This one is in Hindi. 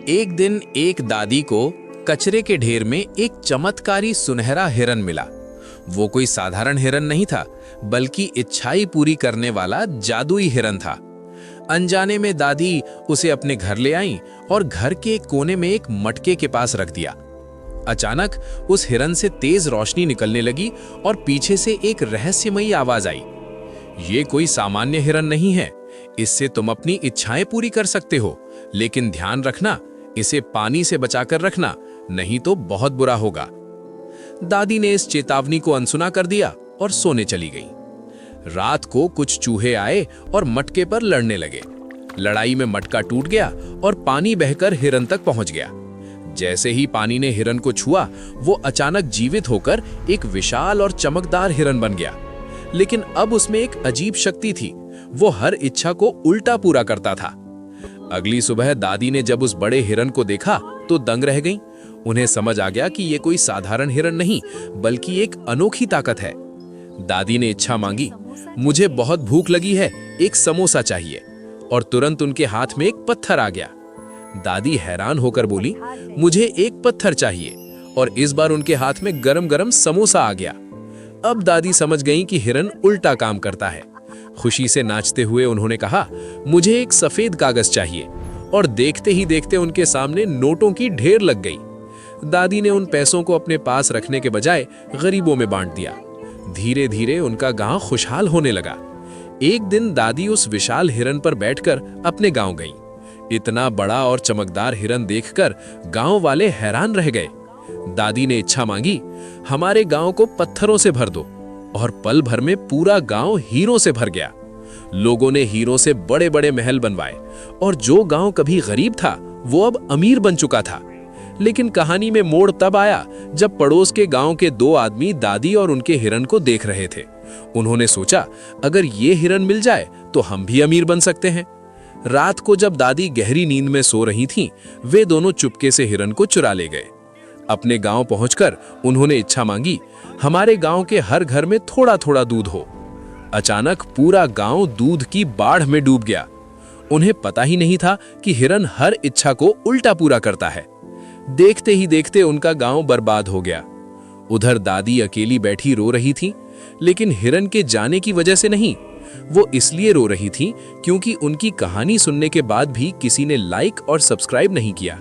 एक दिन एक दादी को कचरे के ढेर में एक चमत्कारी सुनहरा हिरन मिला। वो कोई साधारण हिरन नहीं था, बल्कि इच्छाई पूरी करने वाला जादुई हिरन था। अनजाने में दादी उसे अपने घर ले आईं और घर के एक कोने में एक मटके के पास रख दिया। अचानक उस हिरन से तेज रोशनी निकलने लगी और पीछे से एक रहस्यमयी आवाज आई। ये कोई सामान्य हिरन नहीं है, इससे तुम अपनी इच्छाएं पूरी कर सकते हो, लेकिन ध्यान रखना, इसे पानी से बचाकर रखना, नहीं तो बहुत बुरा होगा। दादी ने इस चेतावनी को अनसुना कर दिया और सोने चली गई। रात को कुछ चूहे आए और मटके पर लड़ने लगे। लड़ाई में मटका टूट गया और पानी बहकर हिरन तक पहुंच गया। जैसे ही पानी ने हिरन को छुआ, वो अचानक जीवित होकर एक विशाल और चमकदार हिरन बन गया। लेकिन अब उसमें एक अजीब शक्ति थी, वो हर इच्छा को उल्टा पूरा करता था। अगली सुबह दादी ने जब उस बड़े हिरन को देखा तो दंग रह गईं। उन्हें समझ आ गया कि ये कोई साधारण हिरन नहीं, बल्कि एक अनोखी ताकत है। दादी ने इच्छा मांगी, मुझे बहुत भूख लगी है, एक समोसा चाहिए, और तुरंत उनके हाथ में एक पत्थर आ गया। दादी हैरान होकर बोली, मुझे एक पत्थर चाहिए, और इस बार उनके हाथ में गरम गरम समोसा आ गया। अब दादी समझ गईं कि हिरन उल्टा काम करता है। खुशी से नाचते हुए उन्होंने कहा, मुझे एक सफेद कागज चाहिए, और देखते ही देखते उनके सामने नोटों की ढेर लग गई। दादी ने उन पैसों को अपने पास रखने के बजाय गरीबों में बांट दिया। धीरे धीरे उनका गांव खुशहाल होने लगा। एक दिन दादी उस विशाल हिरन पर बैठकर अपने गांव गईं। इतना बड़ा और चमकदार हिरन देखकर गांव वाले हैरान रह गए। दादी ने इच्छा मांगी, हमारे गांव को पत्थरों से भर दो, और पल भर में पूरा गांव हीरों से भर गया। लोगों ने हीरों से बड़े बड़े महल बनवाए, और जो गांव कभी गरीब था वो अब अमीर बन चुका था। लेकिन कहानी में मोड़ तब आया जब पड़ोस के गांव के दो आदमी दादी और उनके हिरन को देख रहे थे। उन्होंने सोचा, अगर ये हिरन मिल जाए तो हम भी अमीर बन सकते हैं। रात को जब दादी गहरी नींद में सो रही थीं, वे दोनों चुपके से हिरन को चुरा ले गए। अपने गांव पहुंचकर उन्होंने इच्छा मांगी, हमारे गांव के हर घर में थोड़ा थोड़ा दूध हो। अचानक पूरा गांव दूध की बाढ़ में डूब गया। उन्हें पता ही नहीं था कि हिरन हर इच्छा को उल्टा पूरा करता है। देखते ही देखते उनका गांव बर्बाद हो गया। उधर दादी अकेली बैठी रो रही थी, लेकिन हिरन के जाने की वजह से नहीं। वो इसलिए रो रही थी क्योंकि उनकी कहानी सुनने के बाद भी किसी ने लाइक और सब्सक्राइब नहीं किया।